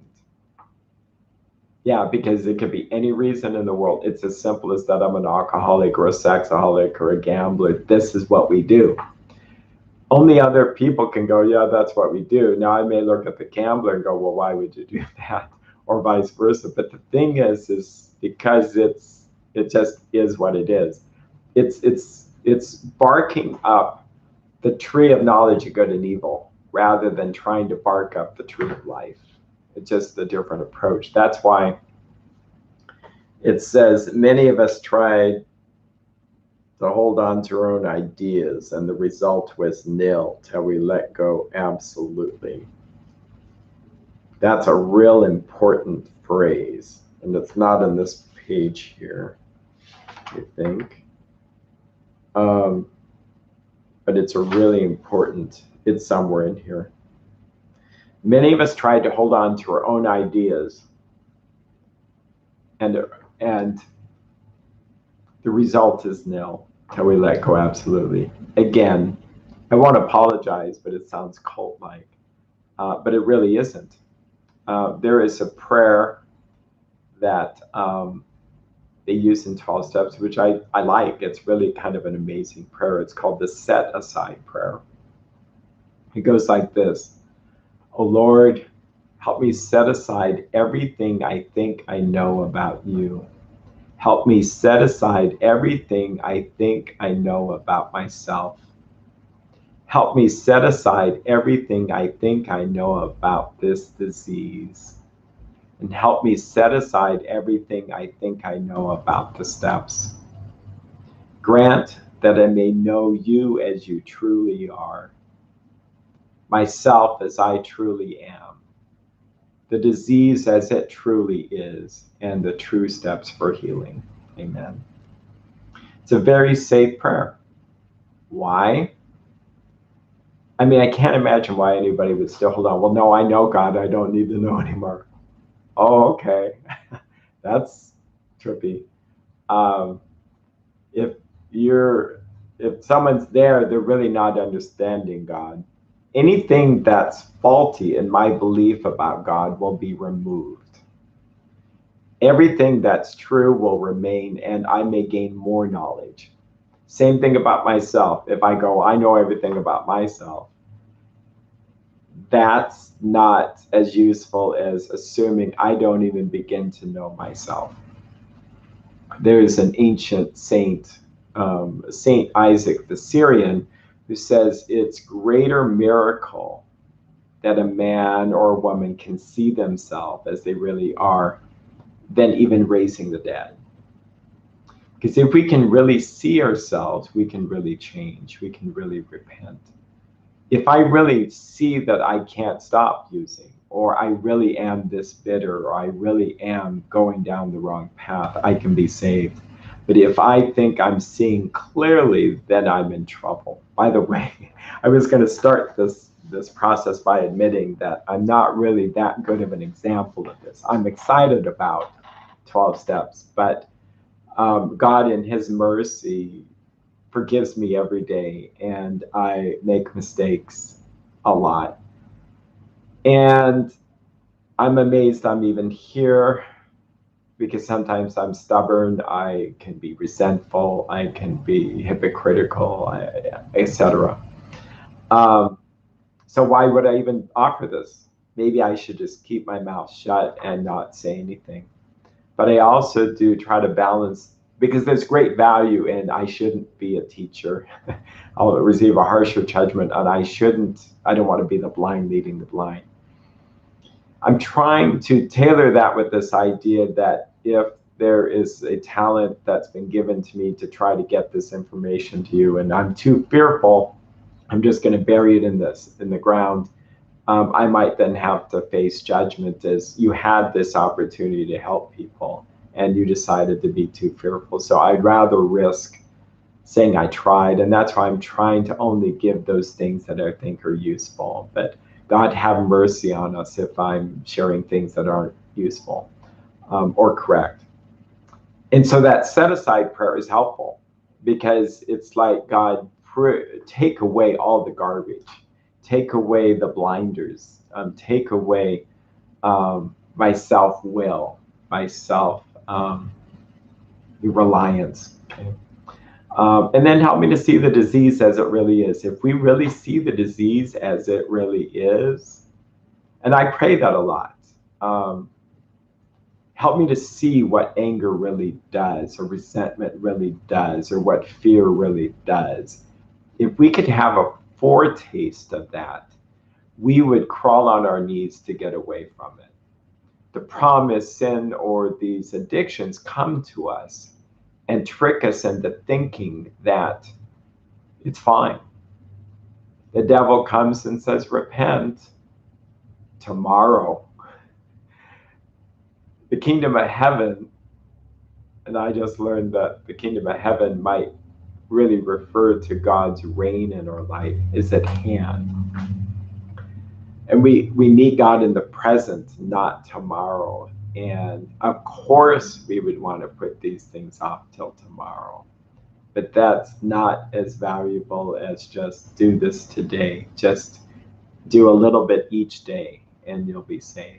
Yeah, because it could be any reason in the world. It's as simple as that I'm an alcoholic or a sexaholic or a gambler. This is what we do. Only other people can go, yeah, that's what we do. Now I may look at the gambler and go, well, why would you do that? Or vice versa. But the thing is because it just is what it is. It's barking up the tree of knowledge of good and evil rather than trying to bark up the tree of life. It's just a different approach. That's why it says many of us tried to hold on to our own ideas and the result was nil till we let go absolutely. That's a real important phrase, and it's not in this page here, I think. But it's a really important, it's somewhere in here. Many of us tried to hold on to our own ideas, and the result is nil till we let go absolutely. Again, I won't apologize, but it sounds cult-like, but it really isn't. There is a prayer that they use in 12 steps, which I like. It's really kind of an amazing prayer. It's called the set aside prayer. It goes like this. Oh Lord, help me set aside everything I think I know about you. Help me set aside everything I think I know about myself. Help me set aside everything I think I know about this disease. and help me set aside everything I think I know about the steps. Grant that I may know you as you truly are, myself as I truly am, the disease as it truly is, and the true steps for healing. Amen. It's a very safe prayer. Why? I mean, I can't imagine why anybody would still hold on. Well, no, I know God. I don't need to know anymore. Oh, okay. That's trippy. Um, if if someone's there, they're really not understanding God. Anything that's faulty in my belief about God will be removed. Everything that's true will remain, and I may gain more knowledge. Same thing about myself. If I go, I know everything about myself, that's not as useful as assuming I don't even begin to know myself. There is an ancient saint, Saint Isaac the Syrian, who says it's greater miracle that a man or a woman can see themselves as they really are than even raising the dead. Because if we can really see ourselves, we can really change, we can really repent. If I really see that I can't stop using, or I really am this bitter, or I really am going down the wrong path, I can be saved. But if I think I'm seeing clearly, then I'm in trouble. By the way, I was going to start this process by admitting that I'm not really that good of an example of this. I'm excited about 12 steps, but God in his mercy forgives me every day, and I make mistakes a lot. And I'm amazed I'm even here, because sometimes I'm stubborn, I can be resentful, I can be hypocritical, etc. So why would I even offer this? Maybe I should just keep my mouth shut and not say anything. But I also do try to balance, because there's great value in I shouldn't be a teacher. I'll receive a harsher judgment, and I don't want to be the blind leading the blind. I'm trying to tailor that with this idea that if there is a talent that's been given to me to try to get this information to you, and I'm too fearful, I'm just going to bury it in the ground. I might then have to face judgment as you had this opportunity to help people and you decided to be too fearful. So I'd rather risk saying I tried, and that's why I'm trying to only give those things that I think are useful. But God have mercy on us if I'm sharing things that aren't useful or correct. And so that set-aside prayer is helpful, because it's like, God, take away all the garbage, take away the blinders, take away my self-will, my self-reliance. Okay? And then help me to see the disease as it really is. If we really see the disease as it really is, and I pray that a lot, help me to see what anger really does, or resentment really does, or what fear really does. If we could have a foretaste of that, we would crawl on our knees to get away from it. The problem is sin or these addictions come to us and trick us into thinking that it's fine. The devil comes and says, repent tomorrow. The kingdom of heaven, and I just learned that the kingdom of heaven might really refer to God's reign in our life, is at hand. And we meet God in the present, not tomorrow. And of course, we would want to put these things off till tomorrow. But that's not as valuable as just do this today. Just do a little bit each day, and you'll be saved.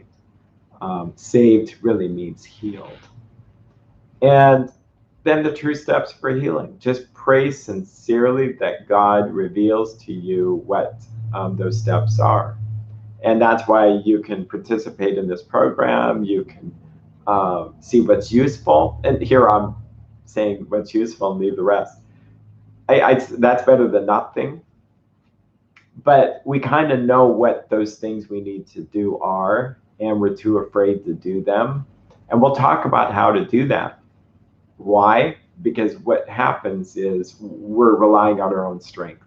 Saved really means healed. And then the true steps for healing. Just pray sincerely that God reveals to you what those steps are. And that's why you can participate in this program. You can see what's useful. And here I'm saying what's useful and leave the rest. That's better than nothing. But we kind of know what those things we need to do are. and we're too afraid to do them. And we'll talk about how to do that. Why? Because what happens is we're relying on our own strength.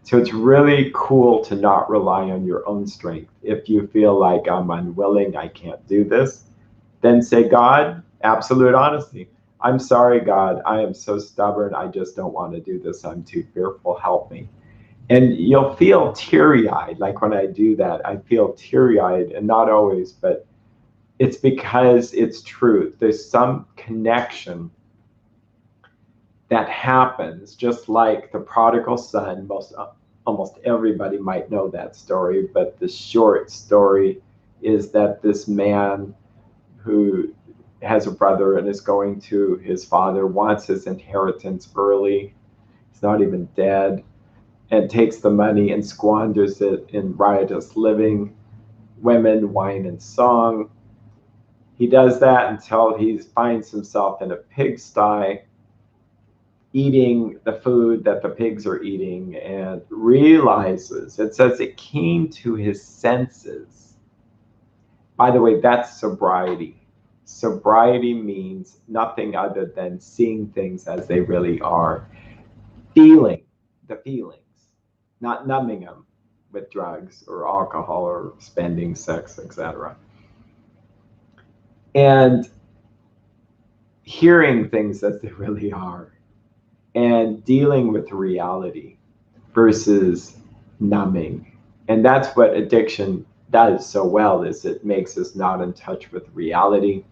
So it's really cool to not rely on your own strength. If you feel like I'm unwilling, I can't do this, then say, God, absolute honesty. I'm sorry, God, I am so stubborn. I just don't want to do this. I'm too fearful. Help me. And you'll feel teary-eyed. Like when I do that, I feel teary-eyed, and not always, but it's because it's truth. There's some connection that happens, just like the prodigal son. Almost everybody might know that story, but the short story is that this man who has a brother and is going to his father, wants his inheritance early. He's not even dead, and takes the money and squanders it in riotous living, women, wine, and song. He does that until he finds himself in a pigsty, eating the food that the pigs are eating, and realizes, it says it came to his senses. By the way, that's sobriety. Sobriety means nothing other than seeing things as they really are, feeling the feelings, not numbing them with drugs or alcohol or spending, sex, etc. And hearing things as they really are, and dealing with reality versus numbing. And that's what addiction does so well, is it makes us not in touch with reality.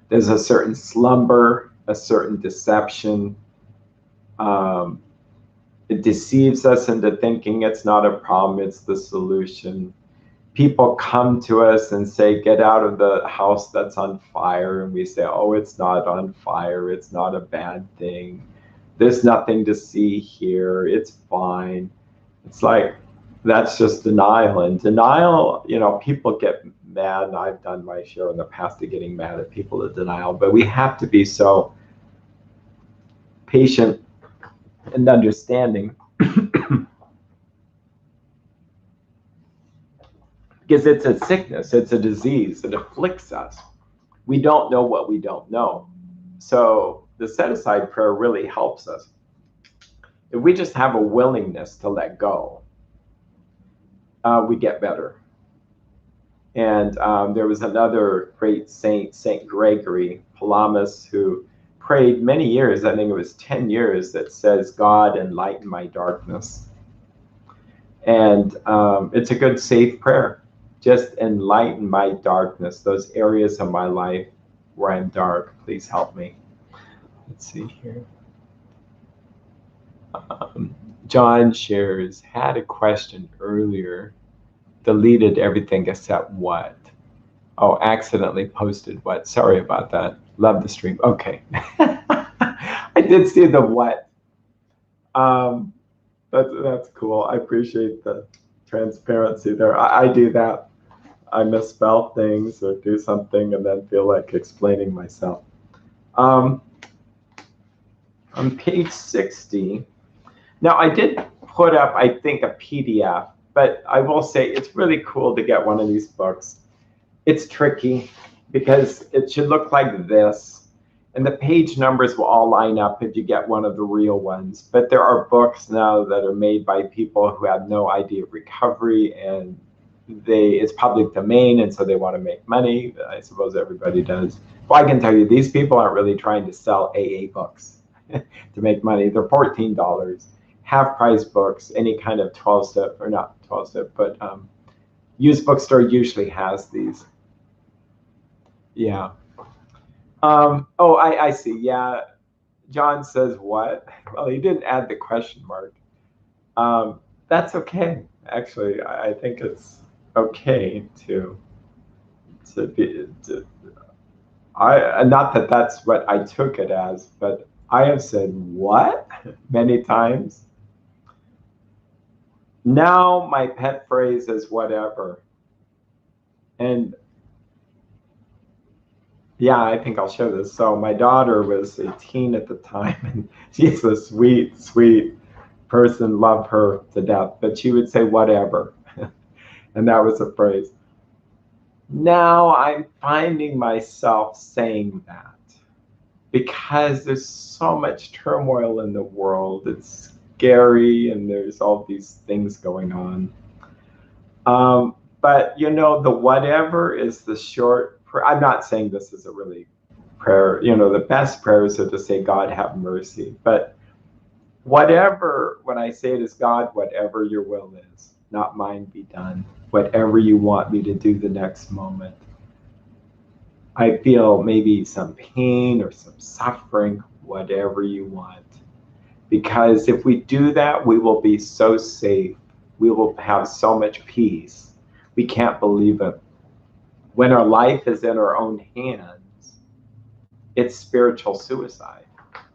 There's a certain slumber, a certain deception. It deceives us into thinking it's not a problem, it's the solution. People come to us and say, get out of the house that's on fire. And we say, oh, it's not on fire. It's not a bad thing. There's nothing to see here. It's fine. It's like, that's just denial. And denial, people get mad. And I've done my share in the past of getting mad at people at denial. But we have to be so patient and understanding. Because it's a sickness, it's a disease, it afflicts us. We don't know what we don't know. So the set-aside prayer really helps us. If we just have a willingness to let go, we get better. And there was another great saint, Saint Gregory Palamas, who prayed many years, I think it was 10 years, that says, God, enlighten my darkness. And it's a good, safe prayer. Just enlighten my darkness, those areas of my life where I'm dark. Please help me. Let's see here. John shares, had a question earlier, deleted everything except what? Oh, accidentally posted what? Sorry about that. Love the stream. Okay. I did see the what. That's cool. I appreciate the transparency there. I do that. I misspell things or do something and then feel like explaining myself. On page 60, now I did put up, I think, a PDF, but I will say it's really cool to get one of these books. It's tricky because it should look like this, and the page numbers will all line up if you get one of the real ones. But there are books now that are made by people who have no idea of recovery, and it's public domain, and so they want to make money. I suppose everybody does. Well, I can tell you, these people aren't really trying to sell AA books to make money. They're $14, half-price books, any kind of 12-step, or not 12-step, but used bookstore usually has these. Yeah. Oh, I see. Yeah. John says what? Well, he didn't add the question mark. That's okay. Actually, I think it's okay to be. Not that that's what I took it as, but I have said what many times. Now my pet phrase is whatever. And yeah, I think I'll show this. So my daughter was 18 at the time, and she's a sweet, sweet person, love her to death, but she would say whatever. And that was a phrase. Now I'm finding myself saying that because there's so much turmoil in the world. It's scary and there's all these things going on. But you know, the whatever is the short. I'm not saying this is a really prayer. You know, the best prayers are to say, God have mercy. But whatever, when I say it is God, whatever your will is, not mine be done. Whatever you want me to do the next moment. I feel maybe some pain or some suffering, whatever you want. Because if we do that, we will be so safe. We will have so much peace. We can't believe it. When our life is in our own hands, it's spiritual suicide.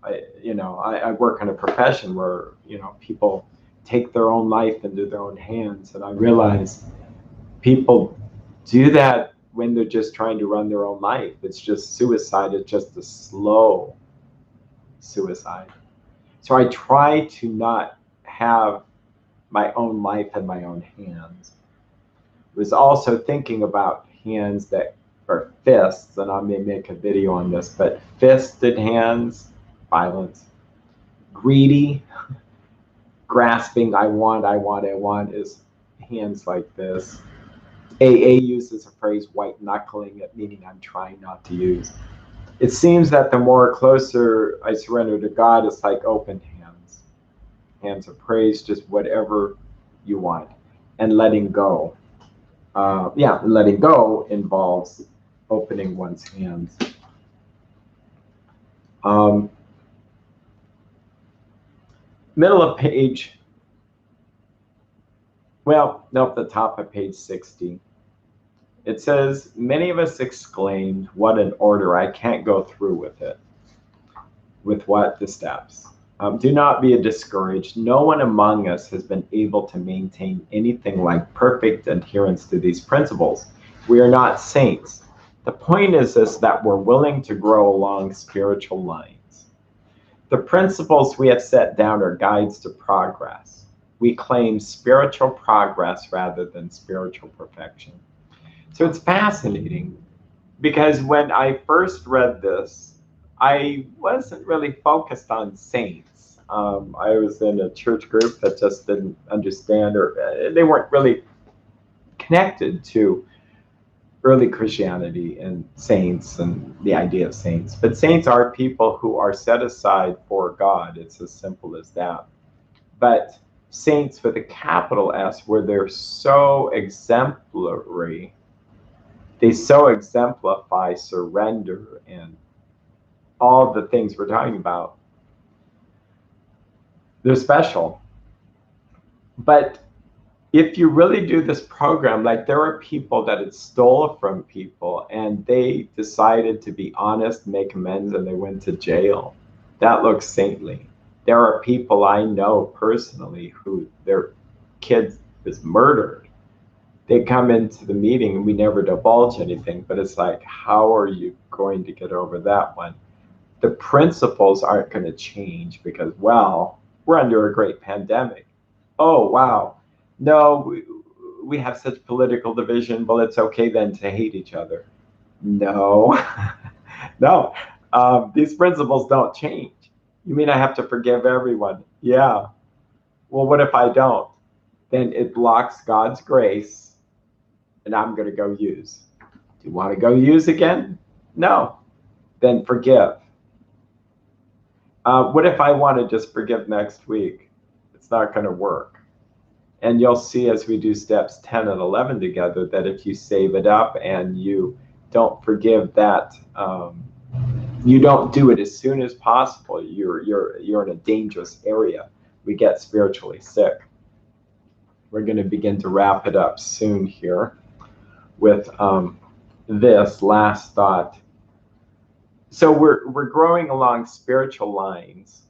I work in a profession where, people take their own life into their own hands. And I realize people do that when they're just trying to run their own life. It's just suicide. It's just a slow suicide. So I try to not have my own life in my own hands. I was also thinking about hands that are fists, and I may make a video on this, but fisted hands, violence. Greedy, grasping, I want, is hands like this. AA uses a phrase, white knuckling it, meaning I'm trying not to use. It seems that the more closer I surrender to God, it's like open hands. Hands of praise, just whatever you want. And letting go. Letting go involves opening one's hands. Middle of page, the top of page 60. It says, many of us exclaimed, what an order, I can't go through with it. With what? The steps. Do not be discouraged. No one among us has been able to maintain anything like perfect adherence to these principles. We are not saints. The point is that we're willing to grow along spiritual lines. The principles we have set down are guides to progress. We claim spiritual progress rather than spiritual perfection. So it's fascinating because when I first read this, I wasn't really focused on saints. I was in a church group that just didn't understand, or they weren't really connected to early Christianity and saints and the idea of saints. But saints are people who are set aside for God. It's as simple as that. But saints with a capital S, where they're so exemplary, they so exemplify surrender and all the things we're talking about. They're special. But if you really do this program, like there are people that had stolen from people and they decided to be honest, make amends, and they went to jail. That looks saintly. There are people I know personally who their kid was murdered. They come into the meeting and we never divulge anything, but it's like, how are you going to get over that one? The principles aren't going to change because, we're under a great pandemic. Oh, wow. No, we have such political division. Well, it's okay then to hate each other. No, no. These principles don't change. You mean I have to forgive everyone? Yeah. Well, what if I don't? Then it blocks God's grace, and I'm going to go use. Do you want to go use again? No. Then forgive. What if I want to just forgive next week? It's not going to work. And you'll see as we do steps 10 and 11 together that if you save it up and you don't forgive that, you don't do it as soon as possible, you're in a dangerous area. We get spiritually sick. We're going to begin to wrap it up soon here with this last thought. So we're growing along spiritual lines.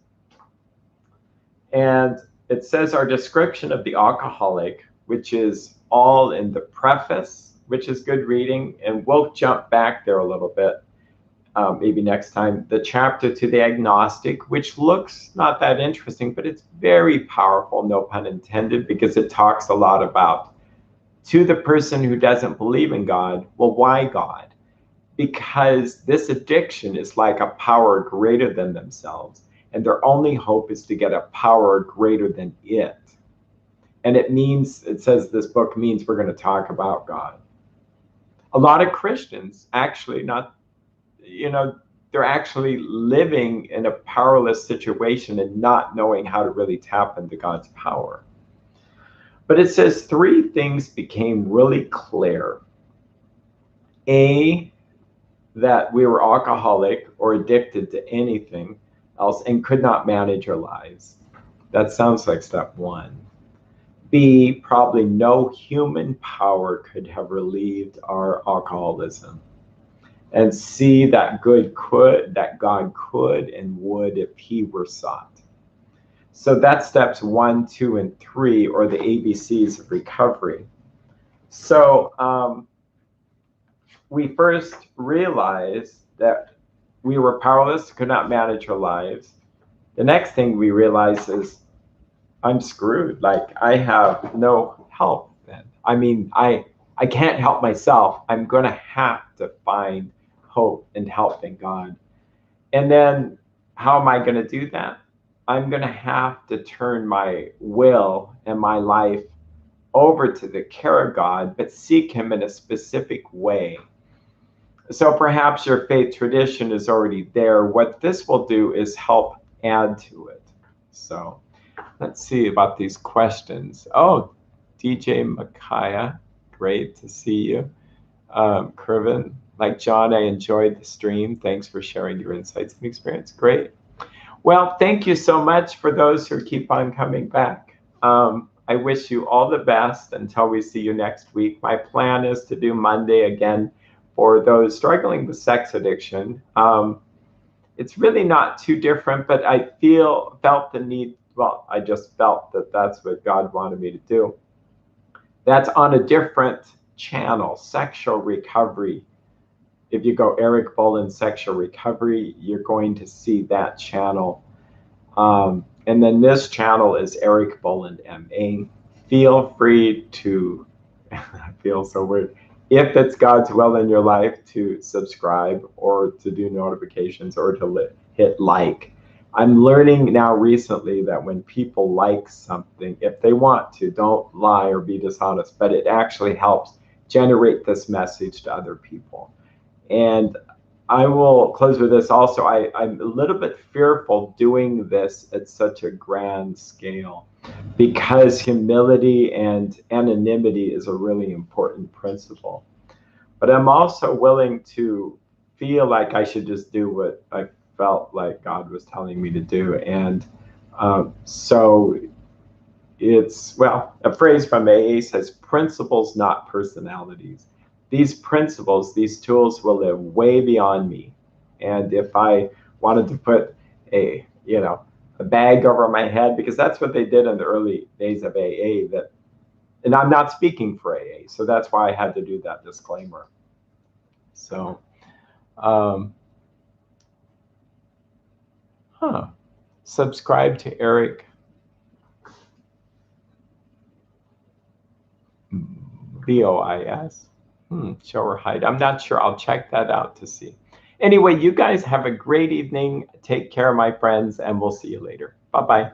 And it says our description of the alcoholic, which is all in the preface, which is good reading. And we'll jump back there a little bit, maybe next time. The chapter to the agnostic, which looks not that interesting, but it's very powerful, no pun intended, because it talks a lot about To the person who doesn't believe in God, well, why God? Because this addiction is like a power greater than themselves, and their only hope is to get a power greater than it. And it says this book means we're going to talk about God. A lot of Christians actually they're actually living in a powerless situation and not knowing how to really tap into God's power. But it says 3 things became really clear. A, that we were alcoholic or addicted to anything else and could not manage our lives. That sounds like step 1. B, probably no human power could have relieved our alcoholism. And C, that God could and would if he were sought. So that's steps 1, 2, and 3, or the ABCs of recovery. So we first realized that we were powerless, could not manage our lives. The next thing we realized is I'm screwed. Like, I have no help then. I mean, I can't help myself. I'm going to have to find hope and help in God. And then how am I going to do that? I'm going to have to turn my will and my life over to the care of God, but seek him in a specific way. So perhaps your faith tradition is already there. What this will do is help add to it. So let's see about these questions. Oh, DJ Micaiah, great to see you. Kervin, like John, I enjoyed the stream. Thanks for sharing your insights and experience. Great. Well, thank you so much for those who keep on coming back. I wish you all the best until we see you next week. My plan is to do Monday again for those struggling with sex addiction. It's really not too different, but I felt the need. Well, I just felt that that's what God wanted me to do. That's on a different channel, sexual recovery. If you go Erik Bohlin sexual recovery, you're going to see that channel. And then this channel is Erik Bohlin MA. Feel free to, I feel so weird, if it's God's will in your life, to subscribe or to do notifications or to hit like. I'm learning now recently that when people like something, if they want to, don't lie or be dishonest, but it actually helps generate this message to other people. And I will close with this also. I'm a little bit fearful doing this at such a grand scale because humility and anonymity is a really important principle. But I'm also willing to feel like I should just do what I felt like God was telling me to do. And so it's, well, a phrase from AA says, principles, not personalities. These principles, these tools will live way beyond me. And if I wanted to put a bag over my head, because that's what they did in the early days of AA, and I'm not speaking for AA, so that's why I had to do that disclaimer. So, subscribe to Erik. BOIS. Show or hide. I'm not sure. I'll check that out to see. Anyway, you guys have a great evening. Take care, my friends, and we'll see you later. Bye-bye.